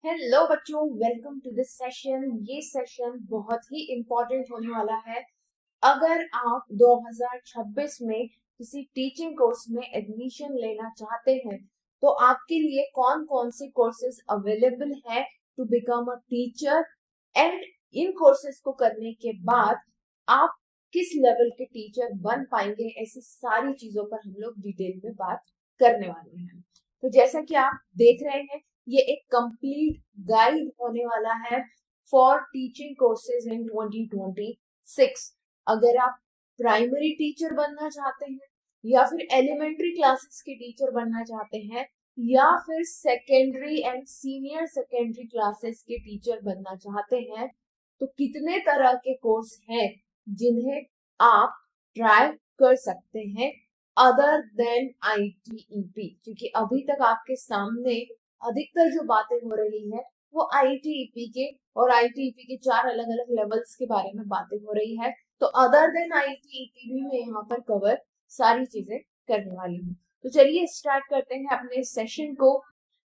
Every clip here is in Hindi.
हेलो बच्चों, वेलकम टू दिस सेशन। ये सेशन बहुत ही इम्पोर्टेंट होने वाला है। अगर आप 2026 में किसी टीचिंग कोर्स में एडमिशन लेना चाहते हैं तो आपके लिए कौन कौन से कोर्सेज अवेलेबल है to become a teacher, and इन कोर्सेज को करने के बाद आप किस लेवल के टीचर बन पाएंगे, ऐसी सारी चीजों पर हम लोग डिटेल में बात करने वाले हैं। तो जैसा कि आप देख रहे हैं, ये एक कंप्लीट गाइड होने वाला है फॉर टीचिंग कोर्सेज इन 2026। अगर आप प्राइमरी टीचर बनना चाहते हैं या फिर एलिमेंट्री क्लासेस के टीचर बनना चाहते हैं या फिर secondary and senior secondary classes के टीचर बनना चाहते हैं, तो कितने तरह के कोर्स हैं जिन्हें आप ट्राई कर सकते हैं अदर देन ITEP। क्योंकि अभी तक आपके सामने अधिकतर जो बातें हो रही है वो ITEP के और ITEP के 4 अलग अलग लेवल्स के बारे में बातें हो रही है। तो अदर देन ITEP भी मैं यहाँ पर कवर सारी चीजें करने वाली हूँ। तो चलिए स्टार्ट करते हैं अपने सेशन को।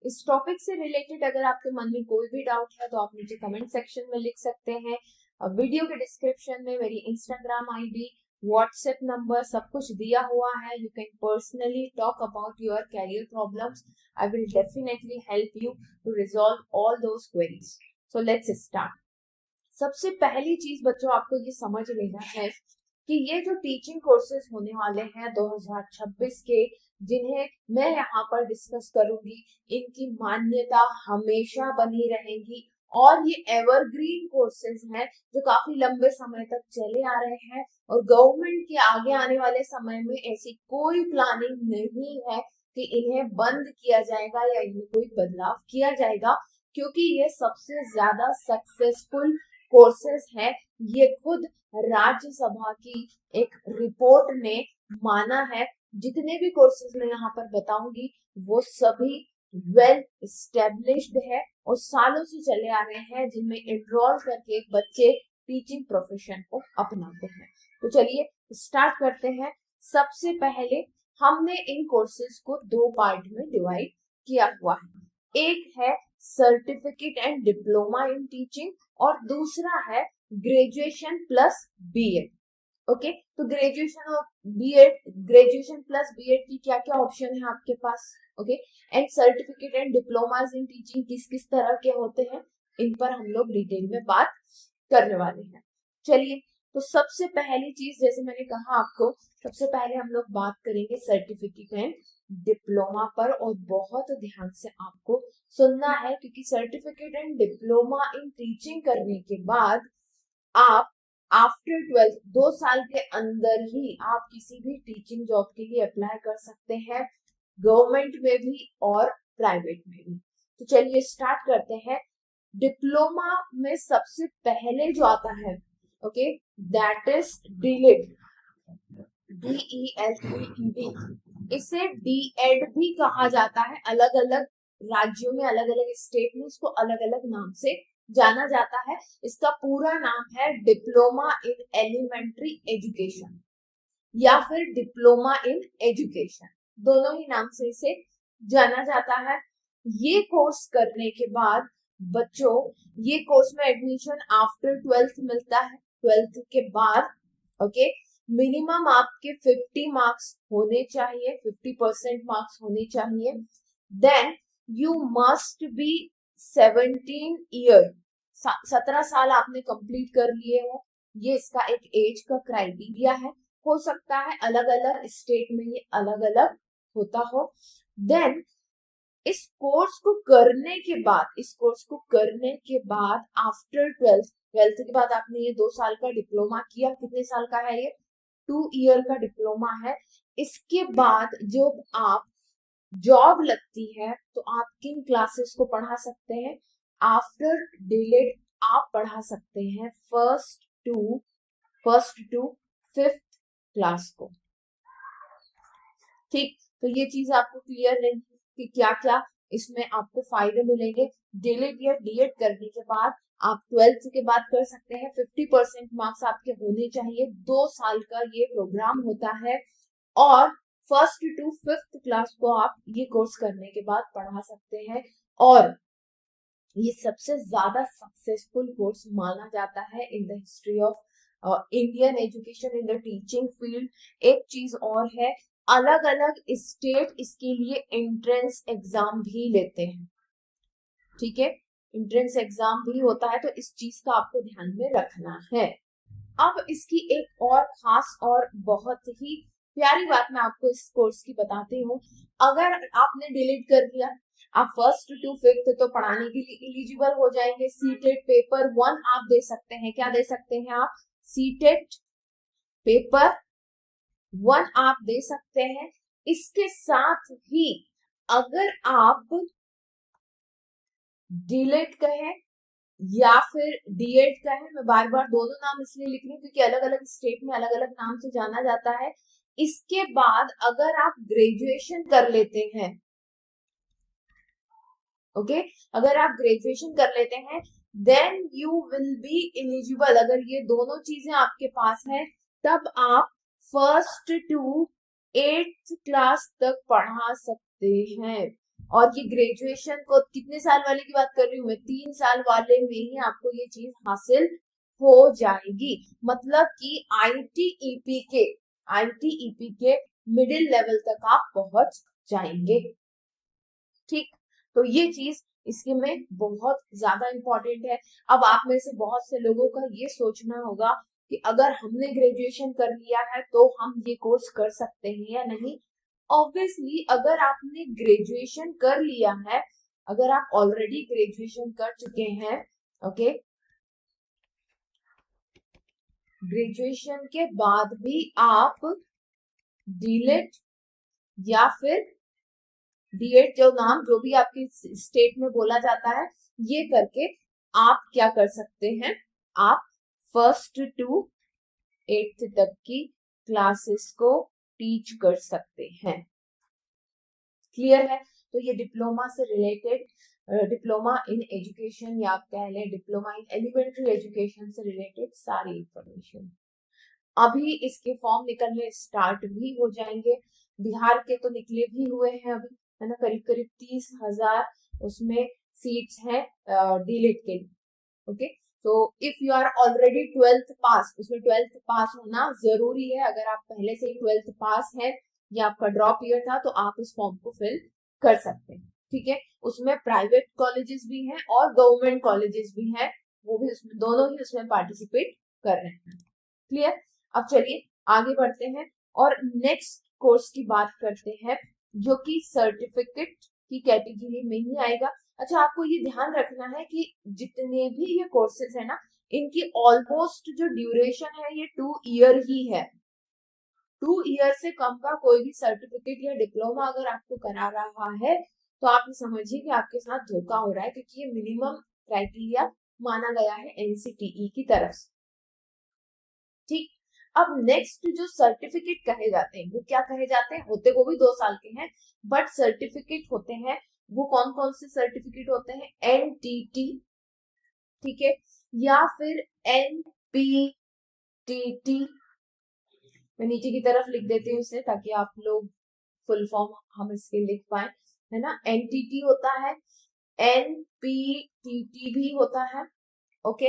इस टॉपिक से रिलेटेड अगर आपके मन में कोई भी डाउट है तो आप नीचे कमेंट सेक्शन में लिख सकते हैं। वीडियो के डिस्क्रिप्शन में मेरी इंस्टाग्राम ID, व्हाट्सएप नंबर सब कुछ दिया हुआ है। You can personally talk about your career problems. I will definitely help you to resolve all those queries. So let's start. सबसे पहली चीज बच्चों आपको ये समझ लेना है कि ये जो टीचिंग कोर्सेज होने वाले हैं 2026 के, जिन्हें मैं यहाँ पर डिस्कस करूंगी, इनकी मान्यता हमेशा बनी रहेगी और ये एवरग्रीन कोर्सेज हैं जो काफी लंबे समय तक चले आ रहे हैं और गवर्नमेंट के आगे आने वाले समय में ऐसी कोई प्लानिंग नहीं है कि इन्हें बंद किया जाएगा या इनमें कोई बदलाव किया जाएगा, क्योंकि ये सबसे ज्यादा सक्सेसफुल कोर्सेज है। ये खुद राज्यसभा की एक रिपोर्ट ने माना है। जितने भी कोर्सेज मैं यहाँ पर बताऊंगी वो सभी वेल एस्टेब्लिश्ड है और सालों से चले आ रहे हैं, जिनमें एनरोल करके बच्चे टीचिंग प्रोफेशन को अपनाते हैं। तो चलिए स्टार्ट करते हैं। सबसे पहले हमने इन कोर्सेज को 2 पार्ट में डिवाइड किया हुआ है। एक है certificate and diploma in teaching और दूसरा है ग्रेजुएशन प्लस BEd। ओके, तो ग्रेजुएशन और BEd, ग्रेजुएशन प्लस BEd की क्या क्या ऑप्शन है आपके पास। Okay, and certificate and diplomas in teaching किस किस तरह के होते हैं, इन पर हम लोग डिटेल में बात करने वाले हैं। चलिए, तो सबसे पहली चीज, जैसे मैंने कहा आपको, सबसे पहले हम लोग बात करेंगे सर्टिफिकेट एंड डिप्लोमा पर, और बहुत ध्यान से आपको सुनना है क्योंकि certificate and diploma in teaching करने के बाद आप आफ्टर 12 2 साल के अंदर ही आप किसी भी टीचिंग जॉब के लिए अप्लाई कर सकते हैं, गवर्नमेंट में भी और प्राइवेट में भी। तो चलिए स्टार्ट करते हैं। डिप्लोमा में सबसे पहले जो आता है, okay, that is DLED, DELED। इसे DED भी कहा जाता है। अलग अलग राज्यों में, अलग अलग स्टेट में इसको अलग अलग नाम से जाना जाता है। इसका पूरा नाम है डिप्लोमा इन एलिमेंट्री एजुकेशन या फिर डिप्लोमा इन एजुकेशन, दोनों ही नाम से इसे जाना जाता है। ये कोर्स करने के बाद बच्चों, ये कोर्स में एडमिशन आफ्टर 12th मिलता है। 12th के बाद ओके, मिनिमम आपके 50 मार्क्स होने चाहिए, 50% मार्क्स होने चाहिए। Then you must be 17 year, 17 साल आपने कंप्लीट कर लिए हो। ये इसका एक एज का क्राइटेरिया है। हो सकता है अलग अलग स्टेट में ये अलग अलग होता हो। देन इस कोर्स को करने के बाद, इस कोर्स को करने के बाद आफ्टर 12th के बाद आपने ये 2 साल का डिप्लोमा किया। कितने साल का है ये? 2 ईयर का डिप्लोमा है। इसके बाद जब आप जॉब लगती है तो आप किन क्लासेस को पढ़ा सकते हैं? आफ्टर DLED आप पढ़ा सकते हैं फर्स्ट टू 5th क्लास को। ठीक, तो ये चीज आपको क्लियर नहीं कि क्या क्या इसमें आपको फायदे मिलेंगे। DLED या DED करने के बाद आप 12th के बाद कर सकते हैं। 50% मार्क्स आपके होने चाहिए। 2 साल का ये प्रोग्राम होता है और 1st to 5th क्लास को आप ये कोर्स करने के बाद पढ़ा सकते हैं। और ये सबसे ज्यादा सक्सेसफुल कोर्स माना जाता है in the history of Indian education in the teaching field. एक चीज और है, अलग अलग स्टेट इसके लिए एंट्रेंस एग्जाम भी लेते हैं, ठीक है, एंट्रेंस एग्जाम भी होता है, तो इस चीज का आपको ध्यान में रखना है। अब इसकी एक और खास और बहुत ही प्यारी बात मैं आपको इस कोर्स की बताती हूँ। अगर आपने डिलीट कर दिया, आप फर्स्ट टू फिफ्थ तो पढ़ाने के लिए एलिजिबल हो जाएंगे। सीटेट पेपर 1 आप दे सकते हैं। क्या दे सकते हैं आप? सीटेट पेपर 1 आप दे सकते हैं। इसके साथ ही अगर आप डीलेट कहें या फिर डीएड का है, मैं बार बार दोनों नाम इसलिए लिख रही हूँ क्योंकि अलग अलग स्टेट में अलग अलग नाम से जाना जाता है। इसके बाद अगर आप ग्रेजुएशन कर लेते हैं, ओके, अगर आप ग्रेजुएशन कर लेते हैं then you will be eligible. अगर ये दोनों चीजें आपके पास है तब आप फर्स्ट टू 8th क्लास तक पढ़ा सकते हैं। और ये ग्रेजुएशन को कितने साल वाले की बात कर रही हूँ मैं, 3 साल वाले में ही आपको ये चीज हासिल हो जाएगी। मतलब कि आईटीईपी के मिडिल लेवल तक आप पहुंच जाएंगे, ठीक। तो ये चीज इसके में बहुत ज्यादा इंपॉर्टेंट है। अब आप में से बहुत से लोगों का ये सोचना होगा कि अगर हमने ग्रेजुएशन कर लिया है तो हम ये कोर्स कर सकते हैं या नहीं। ऑब्वियसली अगर आपने ग्रेजुएशन कर लिया है, अगर आप ऑलरेडी ग्रेजुएशन कर चुके हैं, ओके, ग्रेजुएशन के बाद भी आप डीलेट या फिर डीएड जो नाम जो भी आपकी स्टेट में बोला जाता है, ये करके आप क्या कर सकते हैं, आप फर्स्ट टू 8th तक की क्लासेस को टीच कर सकते हैं। क्लियर है? तो ये डिप्लोमा से रिलेटेड, डिप्लोमा इन एजुकेशन या आप कह लें डिप्लोमा इन एलिमेंट्री एजुकेशन से रिलेटेड सारी इंफॉर्मेशन। अभी इसके फॉर्म निकलने स्टार्ट भी हो जाएंगे। बिहार के तो निकले भी हुए हैं अभी, है ना, करीब करीब 30,000 उसमें सीट्स हैं डीलेट के लिए, ओके। तो if you are already 12th pass, उसमें 12th पास होना जरूरी है। अगर आप पहले से ही 12th पास है या आपका ड्रॉप ईयर था तो आप उस फॉर्म को फिल कर सकते हैं, ठीक है। उसमें प्राइवेट कॉलेजेस भी हैं और गवर्नमेंट कॉलेजेस भी हैं, वो भी उसमें दोनों ही उसमें पार्टिसिपेट कर रहे हैं। क्लियर? अब चलिए आगे बढ़ते हैं और नेक्स्ट कोर्स की बात करते हैं जो कि सर्टिफिकेट की कैटेगरी में ही आएगा। अच्छा, आपको ये ध्यान रखना है कि जितने भी ये कोर्सेज है ना, इनकी ऑलमोस्ट जो ड्यूरेशन है ये 2 ईयर ही है। 2 ईयर से कम का कोई भी सर्टिफिकेट या डिप्लोमा अगर आपको करा रहा है तो आप ये समझिए कि आपके साथ धोखा हो रहा है, क्योंकि ये मिनिमम क्राइटेरिया माना गया है एनसीटीई की तरफ से, ठीक। अब नेक्स्ट जो सर्टिफिकेट कहे जाते हैं वो क्या कहे जाते हैं, होते वो भी 2 साल के हैं, बट सर्टिफिकेट होते हैं वो कौन कौन से सर्टिफिकेट होते हैं? एनटीटी, ठीक है, या फिर एनपीटीटी। मैं नीचे की तरफ लिख देती हूँ इसे ताकि आप लोग फुल फॉर्म हम इसके लिख पाए, है ना। एनटीटी होता है, एनपीटीटी भी होता है, ओके।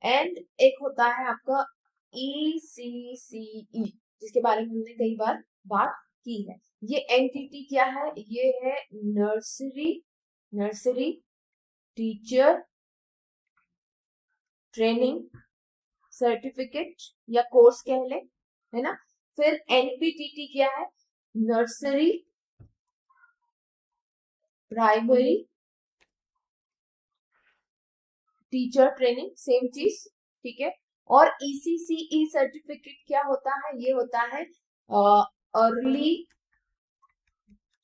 एंड एक होता है आपका ECCE, जिसके बारे में हमने कई बार बात की है। ये एनटीटी क्या है? ये है नर्सरी टीचर ट्रेनिंग सर्टिफिकेट या कोर्स कह ले, है ना। फिर एनपीटीटी क्या है? Nursery primary teacher training, same चीज, ठीक है। और ECCE सर्टिफिकेट क्या होता है? ये होता है अर्ली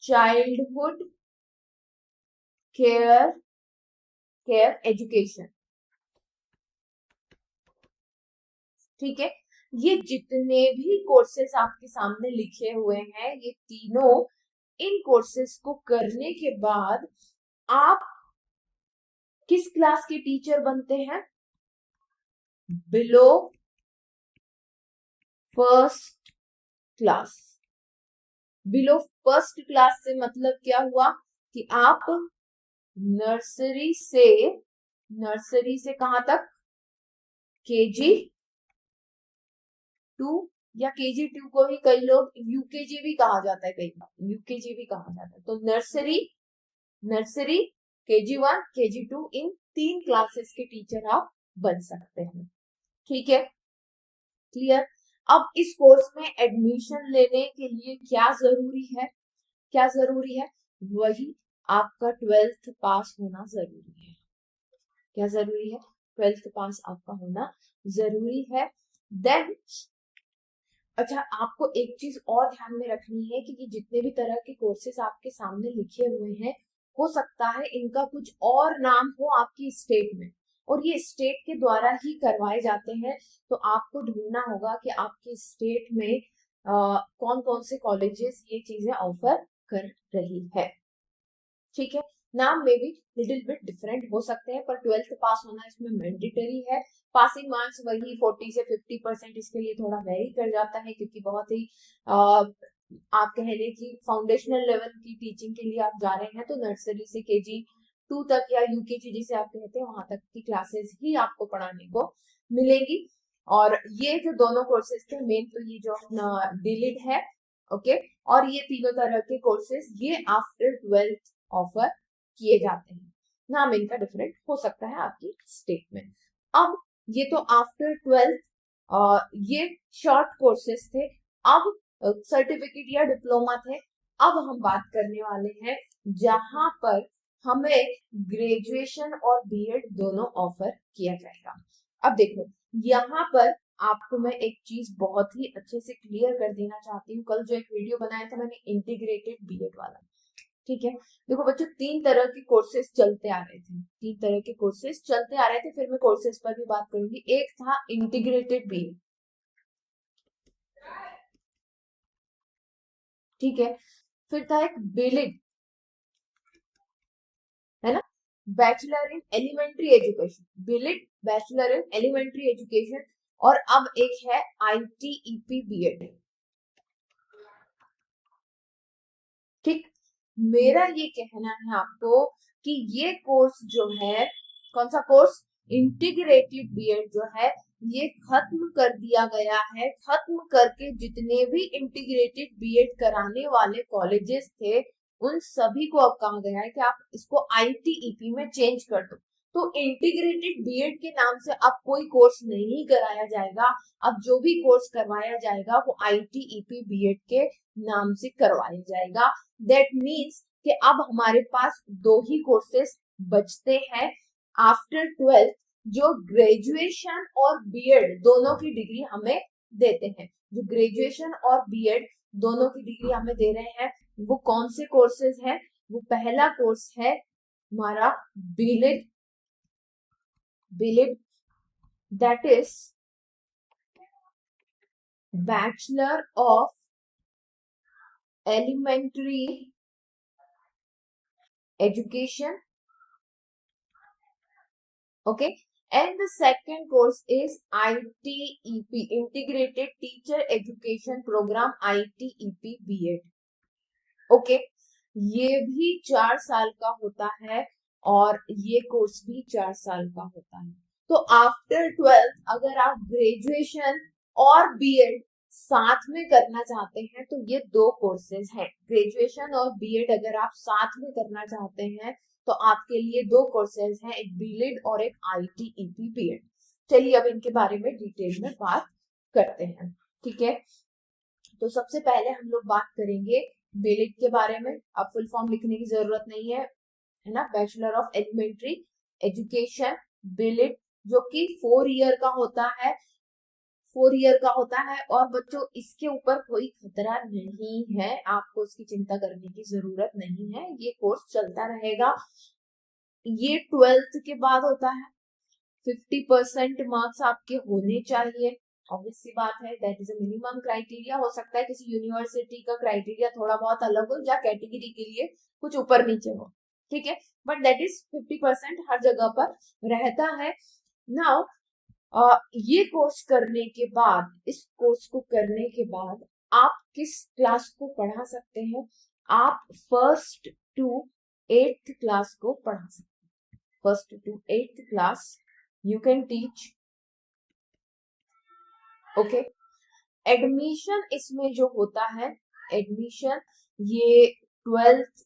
चाइल्डहुड केयर एजुकेशन, ठीक है। ये जितने भी कोर्सेस आपके सामने लिखे हुए हैं, ये तीनों, इन कोर्सेस को करने के बाद आप किस क्लास के टीचर बनते हैं? Below first class. Below first class से मतलब क्या हुआ कि आप नर्सरी से नर्सरी से कहां तक, केजी 2, या केजी 2 को ही कई लोग यूकेजी भी कहा जाता है, कई बार यूकेजी भी कहा जाता है। तो नर्सरी, नर्सरी, केजी 1, केजी 2, इन 3 क्लासेस के टीचर आप बन सकते हैं। ठीक है, क्लियर। अब इस कोर्स में एडमिशन लेने के लिए क्या जरूरी है, क्या जरूरी है, वही आपका 12th पास होना जरूरी है। क्या जरूरी है, 12th पास आपका होना जरूरी है। देन अच्छा, आपको एक चीज और ध्यान में रखनी है कि जितने भी तरह के कोर्सेस आपके सामने लिखे हुए हैं, हो सकता है इनका कुछ और नाम हो आपकी स्टेट में, और ये स्टेट के द्वारा ही करवाए जाते हैं। तो आपको ढूंढना होगा कि आपके स्टेट में कौन कौन से कॉलेजेस ये चीजें ऑफर कर रही है। ठीक है, नाम में भी लिटिल बिट डिफरेंट हो सकते हैं, पर 12th पास होना इसमें मैंडेटरी है। पासिंग मार्क्स वही 40 से 50%, इसके लिए थोड़ा वेरी कर जाता है, क्योंकि बहुत ही आप कह लें कि फाउंडेशनल लेवल की टीचिंग के लिए आप जा रहे हैं, तो नर्सरी से केजी 2 तक या यूकेजी जिसे आप कहते हैं वहां तक की क्लासेस ही आपको पढ़ाने को मिलेगी। और ये जो दोनों कोर्सेज थे मेन, तो ये जो अपना डीलिट है, ओके, और ये तीनों तरह के कोर्सेज ये आफ्टर 12th ऑफर किए जाते हैं। नाम इनका डिफरेंट हो सकता है आपकी स्टेट में। अब ये तो आफ्टर 12th ये शॉर्ट कोर्सेज थे। अब सर्टिफिकेट या डिप्लोमा थे। अब हम बात करने वाले हैं जहां पर हमें ग्रेजुएशन और बीएड दोनों ऑफर किया जाएगा। अब देखो, यहाँ पर आपको मैं एक चीज बहुत ही अच्छे से क्लियर कर देना चाहती हूँ। कल जो एक वीडियो बनाया था मैंने इंटीग्रेटेड बीएड वाला, ठीक है, देखो बच्चों 3 तरह के कोर्सेज चलते आ रहे थे, 3 तरह के कोर्सेज चलते आ रहे थे, फिर मैं कोर्सेज पर भी बात करूंगी। एक था इंटीग्रेटेड बीएड, ठीक है, फिर था एक बीलिड, है ना, bachelor in elementary education, BElEd bachelor in elementary education, और अब एक है आईटीईपी बीएड। ठीक, मेरा ये कहना है आपको कि ये कोर्स जो है, कौन सा कोर्स, इंटीग्रेटेड बीएड जो है, ये खत्म कर दिया गया है। खत्म करके जितने भी इंटीग्रेटेड बीएड कराने वाले कॉलेजेस थे, उन सभी को अब कहा गया है कि आप इसको आईटीईपी में चेंज कर दो। तो इंटीग्रेटेड बीएड के नाम से अब कोई कोर्स नहीं कराया जाएगा। अब जो भी कोर्स करवाया जाएगा वो आईटीईपी बीएड के नाम से करवाया जाएगा। दैट मीन्स कि अब हमारे पास 2 ही कोर्सेस बचते हैं आफ्टर 12th, जो ग्रेजुएशन और बीएड दोनों की डिग्री हमें देते हैं। जो ग्रेजुएशन और बीएड दोनों की डिग्री हमें दे रहे हैं, वो कौन से कोर्सेज हैं? वो पहला कोर्स है हमारा BElEd, BElEd that is bachelor of elementary education, okay, and the second course is ITEP, integrated teacher education program, ITEP BEd, okay, ये भी 4 साल का होता है और ये कोर्स भी 4 साल का होता है। तो आफ्टर 12th अगर आप ग्रेजुएशन और बीएड साथ में करना चाहते हैं तो ये 2 कोर्सेज हैं। ग्रेजुएशन और बीएड अगर आप साथ में करना चाहते हैं तो आपके लिए 2 कोर्सेज हैं, एक बीलिड और एक आईटीईपी बीएड। चलिए अब इनके बारे में डिटेल में बात करते हैं, ठीक है। तो सबसे पहले हम लोग बात करेंगे बीलिड के बारे में। अब फुल फॉर्म लिखने की जरूरत नहीं है ना, बैचलर ऑफ एलिमेंट्री एजुकेशन बीलिड, जो कि 4 ईयर का होता है, 4 ईयर का होता है। और बच्चों इसके ऊपर कोई खतरा नहीं है, आपको उसकी चिंता करने की जरूरत नहीं है, ये कोर्स चलता रहेगा। ये 12th के बाद होता है, 50% मार्क्स आपके होने चाहिए, ऑब्वियस सी बात है, that is a minimum criteria. हो सकता है किसी यूनिवर्सिटी का क्राइटेरिया थोड़ा बहुत अलग हो या कैटेगरी के लिए कुछ ऊपर नीचे हो, ठीक है, बट दैट इज 50% हर जगह पर रहता है। नाउ ये कोर्स करने के बाद, इस कोर्स को करने के बाद आप किस क्लास को पढ़ा सकते हैं? आप 1st to 8th क्लास को पढ़ा सकते हैं। First to 8th class you can teach. Okay. Admission इसमें जो होता है, एडमिशन ये 12th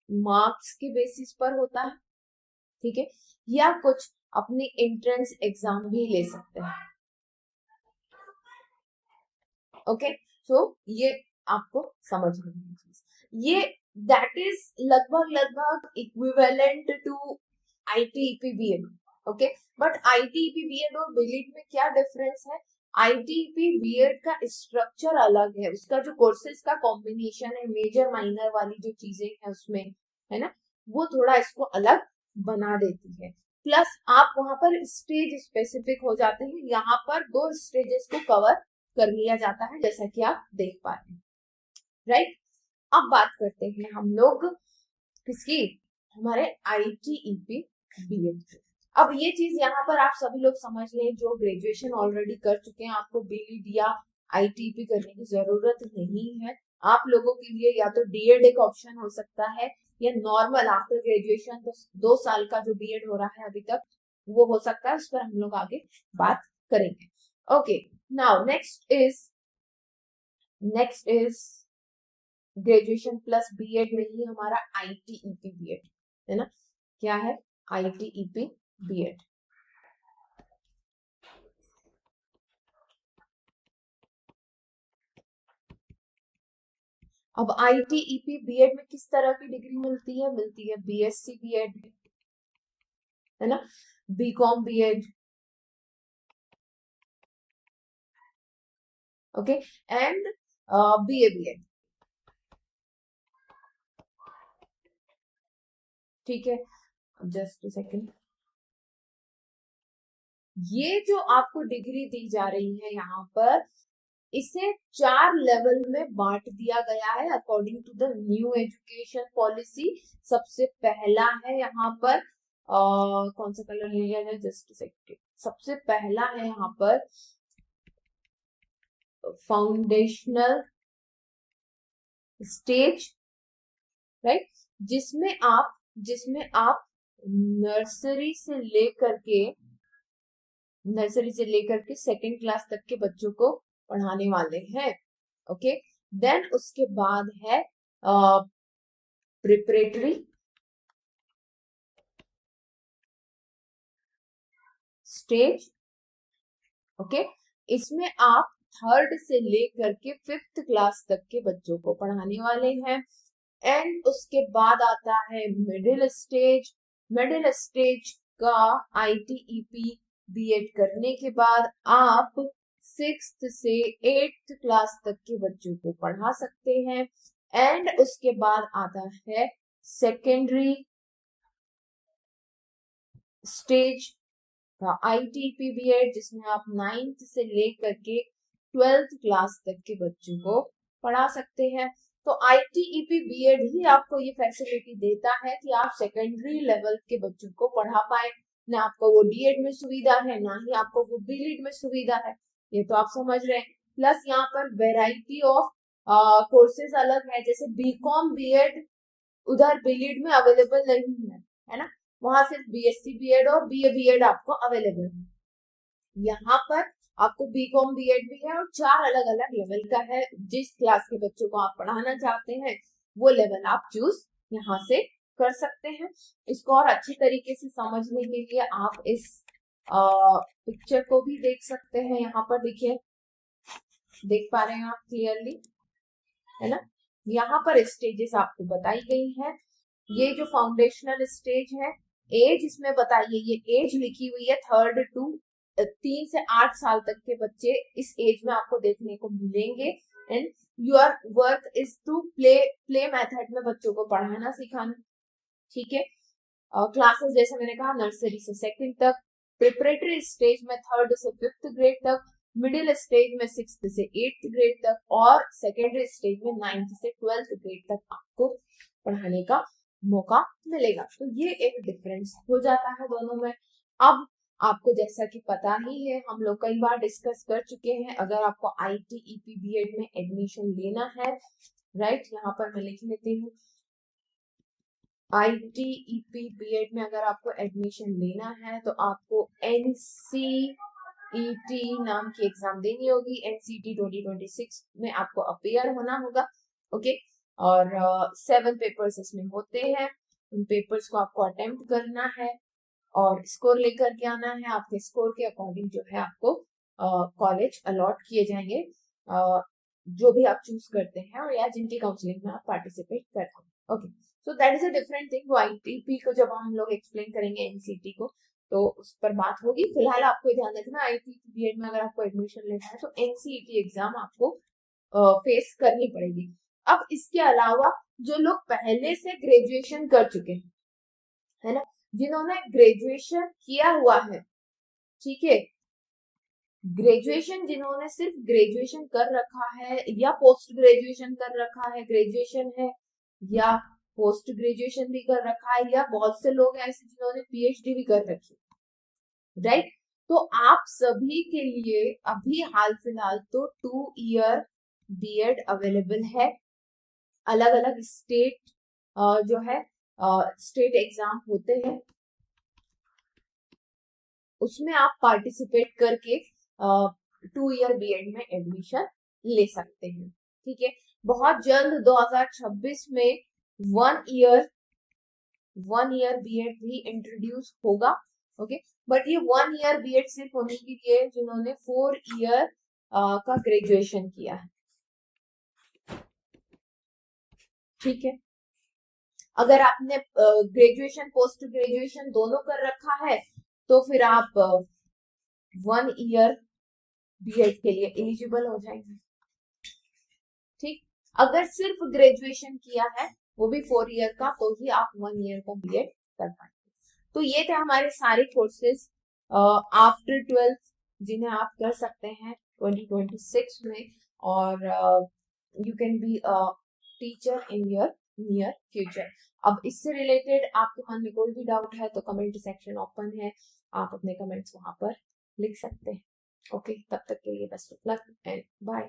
मार्क्स के बेसिस पर होता है. ठीक है. या कुछ अपनी एंट्रेंस एग्जाम भी ले सकते हैं. ओके. सो ये आपको समझ लेनी चीज, ये दैट इज लगभग equivalent to ITEP BEd. Okay. But ITEP BEd और बीलिड में क्या डिफरेंस है? ITEP BEd का स्ट्रक्चर अलग है, उसका जो कोर्सेज का कॉम्बिनेशन है, मेजर माइनर वाली जो चीजें हैं उसमें, है ना, वो थोड़ा इसको अलग बना देती है. प्लस आप वहां पर स्टेज स्पेसिफिक हो जाते हैं, यहाँ पर 2 स्टेजेस को कवर कर लिया जाता है, जैसा कि आप देख पा रहे हैं. राइट. अब बात करते हैं हम लोग किसकी? हमारे ITEP BEd. अब ये चीज यहाँ पर आप सभी लोग समझ लें, जो ग्रेजुएशन ऑलरेडी कर चुके हैं, आपको बीलिड या ITEP करने की जरूरत नहीं है. आप लोगों के लिए या तो DED एक ऑप्शन हो सकता है, या नॉर्मल आफ्टर ग्रेजुएशन तो 2 साल का जो BEd हो रहा है अभी तक वो हो सकता है. उस पर हम लोग आगे बात करेंगे. Okay. Now next is graduation plus BEd में ही हमारा ITEP BEd है ना. क्या है? ITEP BEd. अब ITEP BEd में किस तरह की डिग्री मिलती है? BSc BEd, है ना, BCom BEd, okay, and BA BEd. ठीक है. Just second. ये जो आपको डिग्री दी जा रही है यहाँ पर, इसे 4 लेवल में बांट दिया गया है according to the new education policy. सबसे पहला है यहाँ पर कौन सा कलर लिया जाए? Just second. सबसे पहला है यहाँ पर फाउंडेशनल स्टेज, राइट, जिसमें आप नर्सरी से लेकर के सेकेंड क्लास तक के बच्चों को पढ़ाने वाले हैं. ओके. देन उसके बाद है प्रिपरेटरी स्टेज. ओके. इसमें आप 3rd से लेकर के 5th क्लास तक के बच्चों को पढ़ाने वाले हैं. एंड उसके बाद आता है मिडिल स्टेज. मिडिल स्टेज का ITEP BEd करने के बाद आप 6th से 8th क्लास तक के बच्चों को पढ़ा सकते हैं. एंड उसके बाद आता है सेकेंडरी स्टेज का ITEP BEd, जिसमें आप 9th से लेकर के 12th क्लास तक के बच्चों को पढ़ा सकते हैं. तो ITEP BEd ही आपको ये फैसिलिटी देता है कि आप सेकेंडरी लेवल के बच्चों को पढ़ा पाए. ना आपको वो DEd में सुविधा है, ना ही आपको वो BEd में सुविधा है. ये तो आप समझ रहे हैं. प्लस यहाँ पर वेराइटी ऑफ कोर्सेज अलग है. जैसे BCom BEd उधर BEd में अवेलेबल नहीं है ना. वहां सिर्फ BSc BEd और BA BEd आपको अवेलेबल है. यहाँ पर आपको BCom BEd भी है और 4 अलग अलग लेवल का है. जिस क्लास के बच्चों को आप पढ़ाना चाहते हैं वो लेवल आप चूज यहाँ से कर सकते हैं. इसको और अच्छी तरीके से समझने के लिए आप इस पिक्चर को भी देख सकते हैं. यहाँ पर देखिए, देख पा रहे हैं आप क्लियरली, है ना. यहाँ पर स्टेजेस आपको बताई गई है. ये जो फाउंडेशनल स्टेज है, एज इसमें बताइए, ये एज लिखी हुई है 3rd to 3 से 8 साल तक के बच्चे इस एज में आपको देखने को मिलेंगे. And your work is to play method में बच्चों को पढ़ाना सिखाना. ठीक है. क्लासेस जैसे मैंने कहा नर्सरी से 2nd तक, प्रिपरेटरी स्टेज में 3rd से 5th ग्रेड तक, मिडिल स्टेज में 6th से 8th ग्रेड तक, और सेकेंडरी स्टेज में 9th से 12th ग्रेड तक आपको पढ़ाने का मौका मिलेगा. तो ये एक डिफरेंस हो जाता है दोनों में. अब आपको जैसा कि पता ही है, हम लोग कई बार डिस्कस कर चुके हैं, अगर आपको ITEP BEd में एडमिशन लेना है, राइट, यहाँ पर मैं लिख लेती हूँ, ITEP बीएड में अगर आपको एडमिशन लेना है तो आपको NCET नाम की एग्जाम देनी होगी। NCET 2026 में आपको अपियर होना होगा। ओके, और 7 पेपर्स इसमें होते हैं। उन पेपर्स को आपको अटेम्प्ट करना है और स्कोर लेकर के आना है। आपके स्कोर के अकॉर्डिंग जो है आपको कॉलेज अलॉट किए जाएंगे, जो भी आप चूज करते हैं और या जिनकी काउंसलिंग में आप पार्टिसिपेट करते हैं। Okay, so that is a different thing. वो आईटीपी को जब हम लोग एक्सप्लेन करेंगे एनसीटी को तो उस पर बात होगी। फिलहाल आपको ध्यान रखना आईटीपी बीएड में अगर आपको एडमिशन लेना है तो एनसीईटी एग्जाम आपको फेस करनी पड़ेगी। अब इसके अलावा जो लोग पहले से ग्रेजुएशन कर चुके हैं, है ना, जिन्होंने ग्रेजुएशन किया हुआ है, ठीक है, ग्रेजुएशन जिन्होंने सिर्फ ग्रेजुएशन कर रखा है या पोस्ट ग्रेजुएशन कर रखा है, ग्रेजुएशन है या पोस्ट ग्रेजुएशन भी कर रखा है, या बहुत से लोग ऐसे जिन्होंने पीएचडी भी कर रखी है, राइट। तो आप सभी के लिए अभी हाल फिलहाल तो 2 ईयर बीएड अवेलेबल है। अलग अलग स्टेट जो है स्टेट एग्जाम होते हैं, उसमें आप पार्टिसिपेट करके 2 ईयर बीएड में एडमिशन ले सकते हैं। ठीक है, बहुत जल्द 2026 में 1 ईयर बीएड भी इंट्रोड्यूस होगा। ओके, बट ये 1 ईयर बीएड सिर्फ होने के लिए जिन्होंने 4 ईयर का ग्रेजुएशन किया है। ठीक है, अगर आपने ग्रेजुएशन पोस्ट ग्रेजुएशन दोनों कर रखा है तो फिर आप 1 ईयर बीएड के लिए एलिजिबल हो जाएंगे। ठीक, अगर सिर्फ ग्रेजुएशन किया है वो भी 4 ईयर का, तो ही आप 1 ईयर का बीएड कर पाएंगे। तो ये थे हमारे सारे कोर्सेज आफ्टर 12th जिन्हें आप कर सकते हैं 2026 में, और you can be a teacher in your near future. अब इससे रिलेटेड आपके मन में कोई भी डाउट है तो कमेंट सेक्शन ओपन है, आप अपने कमेंट्स वहां पर लिख सकते हैं। ओके, तब तक के लिए best of luck and bye.